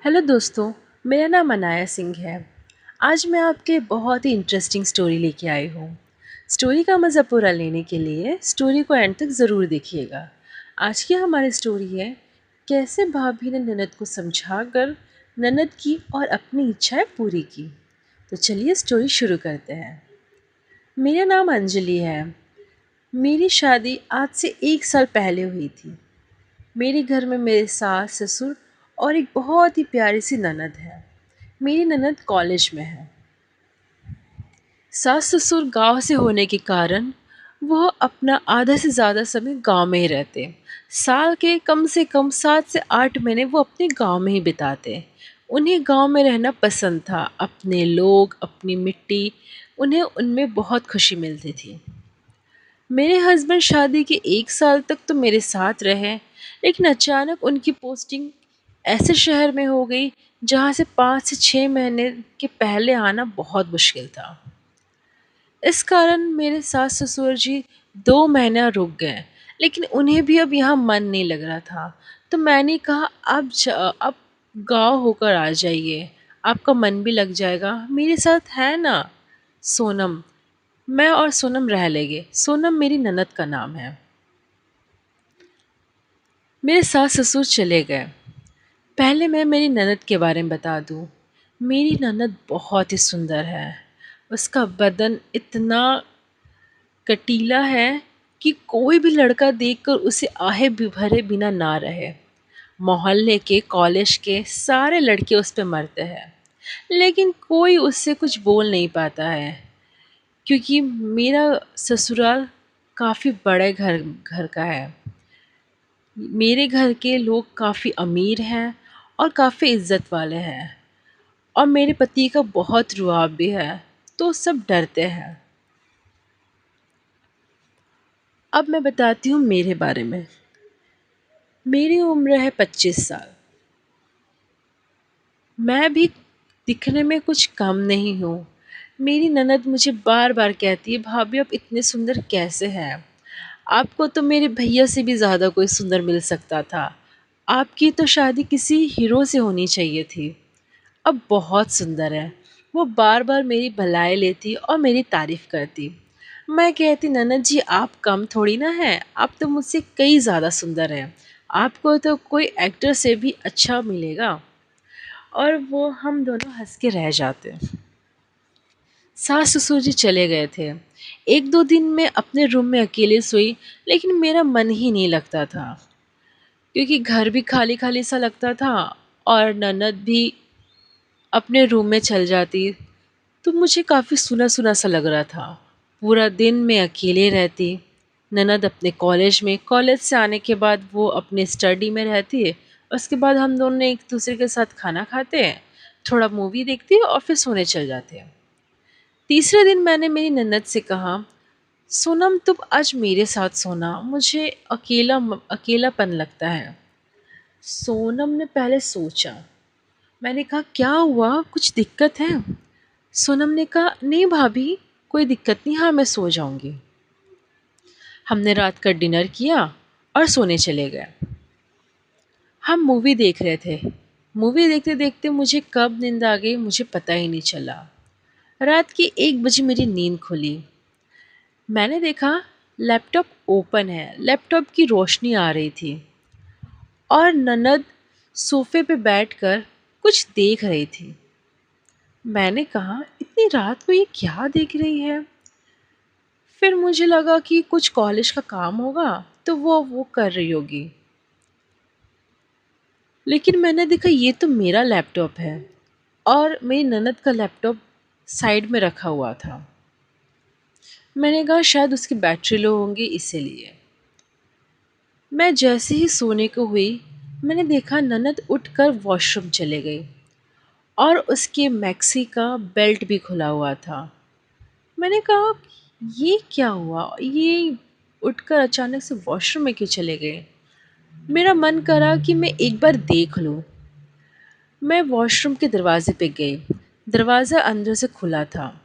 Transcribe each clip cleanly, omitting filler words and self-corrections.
Hello दोस्तों। मेरा नाम अनाया सिंह है। आज मैं आपके बहुत ही इंटरेस्टिंग स्टोरी लेके आई हूँ। स्टोरी का मज़ा पूरा लेने के लिए स्टोरी को एंड तक ज़रूर देखिएगा। आज की हमारी स्टोरी है कैसे भाभी ने ननद को समझाकर ननद की और अपनी इच्छाएं पूरी की। तो चलिए स्टोरी शुरू करते हैं। मेरा नाम अंजलि है। मेरी शादी आज से 1 साल पहले हुई थी। मेरे घर में मेरे सास ससुर और एक बहुत ही प्यारी सी ननद है। मेरी ननद कॉलेज में है। सास ससुर गांव से होने के कारण वह अपना आधा से ज़्यादा समय गांव में ही रहते। साल के कम से कम 7 से 8 महीने वो अपने गांव में ही बिताते। उन्हें गांव में रहना पसंद था। अपने लोग, अपनी मिट्टी, उन्हें उनमें बहुत खुशी मिलती थी। मेरे हस्बैंड शादी के 1 साल तक तो मेरे साथ रहे, लेकिन अचानक उनकी पोस्टिंग ऐसे शहर में हो गई जहाँ से 5 से 6 महीने के पहले आना बहुत मुश्किल था। इस कारण मेरे सास ससुर जी 2 महीना रुक गए, लेकिन उन्हें भी अब यहाँ मन नहीं लग रहा था। तो मैंने कहा अब गाँव होकर आ जाइए, आपका मन भी लग जाएगा। मेरे साथ है ना सोनम, मैं और सोनम रह लेंगे। सोनम मेरी ननद का नाम है। मेरे सास ससुर चले गए। पहले मैं मेरी ननद के बारे में बता दूं। मेरी ननद बहुत ही सुंदर है। उसका बदन इतना कटीला है कि कोई भी लड़का देखकर उसे आहे भी भरे बिना ना रहे। मोहल्ले के, कॉलेज के सारे लड़के उस पे मरते हैं, लेकिन कोई उससे कुछ बोल नहीं पाता है, क्योंकि मेरा ससुराल काफ़ी बड़े घर घर का है। मेरे घर के लोग काफ़ी अमीर हैं और काफ़ी इज़्ज़त वाले हैं, और मेरे पति का बहुत रुआब भी है, तो सब डरते हैं। अब मैं बताती हूँ मेरे बारे में। मेरी उम्र है 25 साल। मैं भी दिखने में कुछ कम नहीं हूँ। मेरी ननद मुझे बार बार कहती है, भाभी आप इतने सुंदर कैसे हैं? आपको तो मेरे भैया से भी ज़्यादा कोई सुंदर मिल सकता था। आपकी तो शादी किसी हीरो से होनी चाहिए थी। अब बहुत सुंदर है। वो बार बार मेरी भलाई लेती और मेरी तारीफ करती। मैं कहती, ननद जी आप कम थोड़ी ना हैं, आप तो मुझसे कई ज़्यादा सुंदर हैं। आपको तो कोई एक्टर से भी अच्छा मिलेगा। और वो हम दोनों हंस के रह जाते। सास ससुर जी चले गए थे। 1-2 दिन मैं अपने रूम में अकेले सोई, लेकिन मेरा मन ही नहीं लगता था, क्योंकि घर भी खाली खाली सा लगता था और ननद भी अपने रूम में चल जाती, तो मुझे काफ़ी सुना सुना सा लग रहा था। पूरा दिन मैं अकेले रहती। ननद अपने कॉलेज में, कॉलेज से आने के बाद वो अपने स्टडी में रहती है। उसके बाद हम दोनों एक दूसरे के साथ खाना खाते हैं, थोड़ा मूवी देखती है और फिर सोने चल जाते हैं। तीसरे दिन मैंने मेरी ननद से कहा, सोनम तुम आज मेरे साथ सोना, मुझे अकेलापन लगता है। सोनम ने पहले सोचा। मैंने कहा क्या हुआ, कुछ दिक्कत है? सोनम ने कहा नहीं भाभी, कोई दिक्कत नहीं, हाँ मैं सो जाऊंगी। हमने रात का डिनर किया और सोने चले गए। हम मूवी देख रहे थे। मूवी देखते देखते मुझे कब नींद आ गई मुझे पता ही नहीं चला। रात की 1 बजे मेरी नींद खुली। मैंने देखा लैपटॉप ओपन है, लैपटॉप की रोशनी आ रही थी और ननद सोफे पे बैठकर कुछ देख रही थी। मैंने कहा इतनी रात को ये क्या देख रही है? फिर मुझे लगा कि कुछ कॉलेज का काम होगा, तो वो कर रही होगी। लेकिन मैंने देखा ये तो मेरा लैपटॉप है और मेरी ननद का लैपटॉप साइड में रखा हुआ था। मैंने कहा शायद उसकी बैटरी लो होंगी इसीलिए। मैं जैसे ही सोने को हुई, मैंने देखा ननद उठकर वॉशरूम चले गई और उसके मैक्सी का बेल्ट भी खुला हुआ था। मैंने कहा ये क्या हुआ, ये उठकर अचानक से वॉशरूम में क्यों चले गए? मेरा मन करा कि मैं एक बार देख लूं। मैं वॉशरूम के दरवाजे पे गई। दरवाज़ा अंदर से खुला था।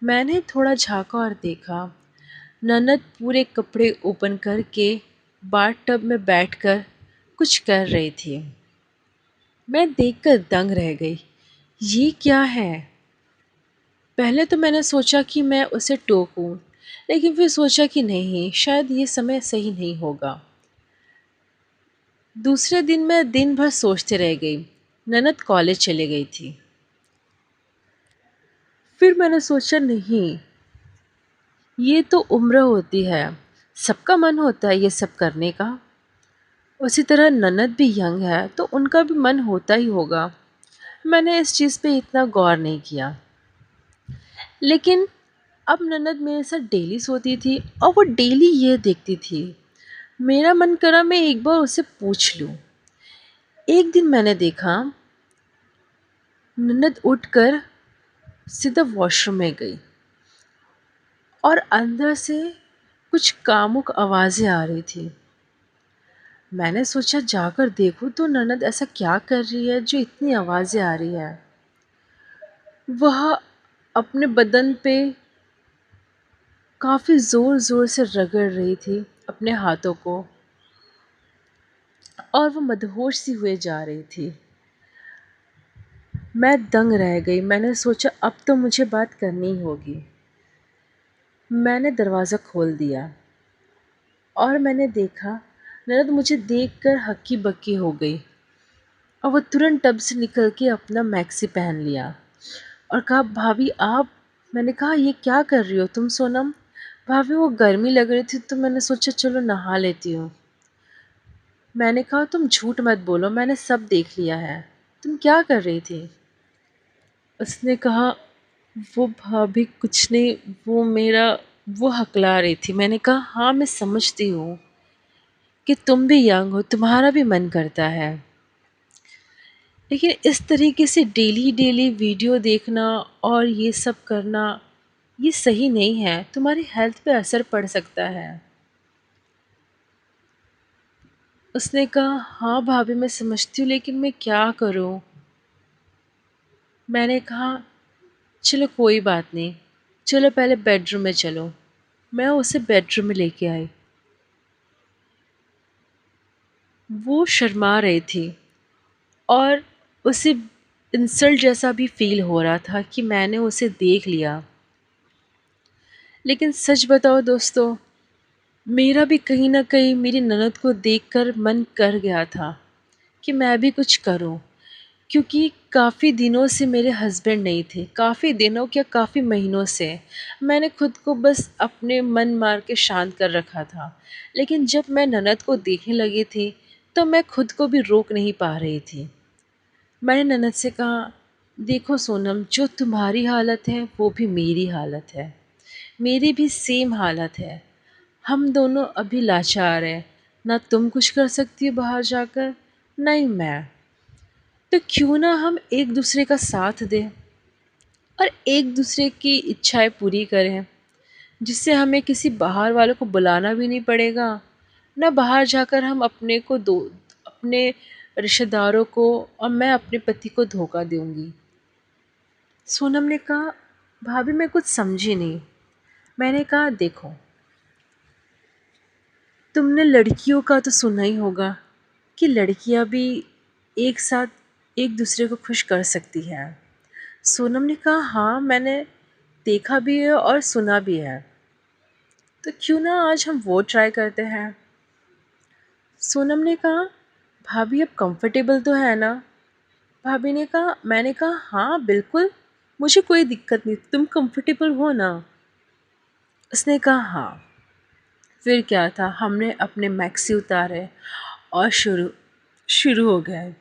मैंने थोड़ा झांका और देखा ननद पूरे कपड़े ओपन करके बाथ टब में बैठकर कुछ कर रही थी। मैं देखकर दंग रह गई। ये क्या है? पहले तो मैंने सोचा कि मैं उसे टोकूं, लेकिन फिर सोचा कि नहीं, शायद ये समय सही नहीं होगा। दूसरे दिन मैं दिन भर सोचते रह गई। ननद कॉलेज चली गई थी। फिर मैंने सोचा नहीं, ये तो उम्र होती है, सबका मन होता है ये सब करने का। उसी तरह ननद भी यंग है तो उनका भी मन होता ही होगा। मैंने इस चीज़ पे इतना गौर नहीं किया। लेकिन अब ननद मेरे साथ डेली सोती थी और वो डेली ये देखती थी। मेरा मन करा मैं एक बार उससे पूछ लूं। एक दिन मैंने देखा ननद उठकर सीधा वॉशरूम में गई और अंदर से कुछ कामुक आवाज़ें आ रही थी। मैंने सोचा जाकर देखूं तो ननद ऐसा क्या कर रही है जो इतनी आवाज़ें आ रही है। वह अपने बदन पे काफ़ी ज़ोर ज़ोर से रगड़ रही थी अपने हाथों को, और वो मदहोश सी हुए जा रही थी। मैं दंग रह गई। मैंने सोचा अब तो मुझे बात करनी ही होगी। मैंने दरवाज़ा खोल दिया और मैंने देखा ननद मुझे देखकर हक्की बक्की हो गई और वो तुरंत टब से निकल के अपना मैक्सी पहन लिया और कहा, भाभी आप। मैंने कहा, ये क्या कर रही हो तुम सोनम? भाभी वो गर्मी लग रही थी तो मैंने सोचा चलो नहा लेती हूँ। मैंने कहा, तुम झूठ मत बोलो, मैंने सब देख लिया है। तुम क्या कर रही थी? उसने कहा, वो भाभी कुछ नहीं, वो मेरा वो हकला रही थी। मैंने कहा, हाँ मैं समझती हूँ कि तुम भी यंग हो, तुम्हारा भी मन करता है, लेकिन इस तरीके से डेली डेली वीडियो देखना और ये सब करना ये सही नहीं है, तुम्हारी हेल्थ पे असर पड़ सकता है। उसने कहा, हाँ भाभी मैं समझती हूँ, लेकिन मैं क्या करूँ? मैंने कहा, चलो कोई बात नहीं, चलो पहले बेडरूम में चलो। मैं उसे बेडरूम में लेके आई। वो शर्मा रही थी और उसे इंसल्ट जैसा भी फील हो रहा था कि मैंने उसे देख लिया। लेकिन सच बताओ दोस्तों, मेरा भी कहीं न कहीं मेरी ननद को देखकर मन कर गया था कि मैं भी कुछ करूं, क्योंकि काफ़ी दिनों से मेरे हस्बैंड नहीं थे। काफ़ी दिनों क्या, काफ़ी महीनों से मैंने खुद को बस अपने मन मार के शांत कर रखा था। लेकिन जब मैं ननद को देखने लगी थी तो मैं खुद को भी रोक नहीं पा रही थी। मैंने ननद से कहा, देखो सोनम, जो तुम्हारी हालत है वो भी मेरी हालत है, मेरी भी सेम हालत है। हम दोनों अभी लाचार हैं, ना तुम कुछ कर सकती हो बाहर जाकर, ना ही मैं। तो क्यों ना हम एक दूसरे का साथ दें और एक दूसरे की इच्छाएं पूरी करें, जिससे हमें किसी बाहर वालों को बुलाना भी नहीं पड़ेगा, ना बाहर जाकर हम अपने रिश्तेदारों को और मैं अपने पति को धोखा दूंगी। सोनम ने कहा, भाभी मैं कुछ समझी नहीं। मैंने कहा, देखो, तुमने लड़कियों का तो सुना ही होगा कि लड़कियां भी एक साथ एक दूसरे को खुश कर सकती हैं। सोनम ने कहा, हाँ मैंने देखा भी है और सुना भी है, तो क्यों ना आज हम वो ट्राई करते हैं। सोनम ने कहा, भाभी अब कंफर्टेबल तो है ना? भाभी ने कहा, मैंने कहा, हाँ बिल्कुल, मुझे कोई दिक्कत नहीं, तुम कंफर्टेबल हो ना? उसने कहा, हाँ। फिर क्या था, हमने अपने मैक्सी उतारे और शुरू शुरू हो गए।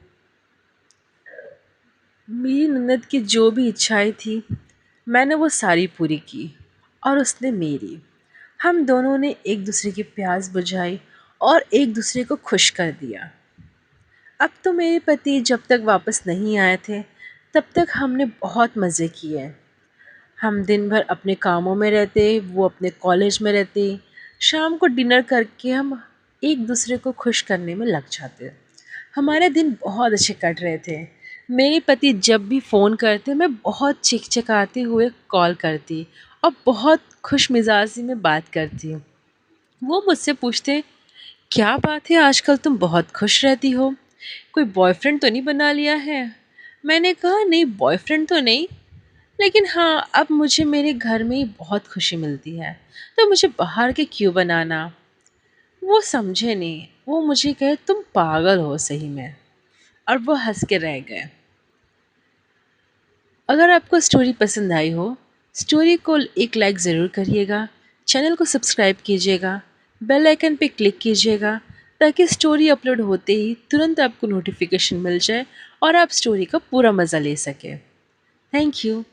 मेरी ननद की जो भी इच्छाएं थी मैंने वो सारी पूरी की और उसने मेरी। हम दोनों ने एक दूसरे की प्यास बुझाई और एक दूसरे को खुश कर दिया। अब तो मेरे पति जब तक वापस नहीं आए थे तब तक हमने बहुत मज़े किए। हम दिन भर अपने कामों में रहते, वो अपने कॉलेज में रहते। शाम को डिनर करके हम एक दूसरे को खुश करने में लग जाते। हमारे दिन बहुत अच्छे कट रहे थे। मेरे पति जब भी फ़ोन करते मैं बहुत चिकचिकाते हुए कॉल करती और बहुत खुश मिजाजी में बात करती। वो मुझसे पूछते, क्या बात है आजकल तुम बहुत खुश रहती हो? कोई बॉयफ्रेंड तो नहीं बना लिया है? मैंने कहा नहीं, बॉयफ्रेंड तो नहीं, लेकिन हाँ, अब मुझे मेरे घर में ही बहुत खुशी मिलती है, तो मुझे बाहर के क्यों बनाना। वो समझे नहीं, वो मुझे कहे तुम पागल हो सही में, और वो हंस के रह गए। अगर आपको स्टोरी पसंद आई हो, स्टोरी को एक लाइक ज़रूर करिएगा, चैनल को सब्सक्राइब कीजिएगा, बेल आइकन पे क्लिक कीजिएगा, ताकि स्टोरी अपलोड होते ही तुरंत आपको नोटिफिकेशन मिल जाए और आप स्टोरी का पूरा मज़ा ले सकें। Thank you.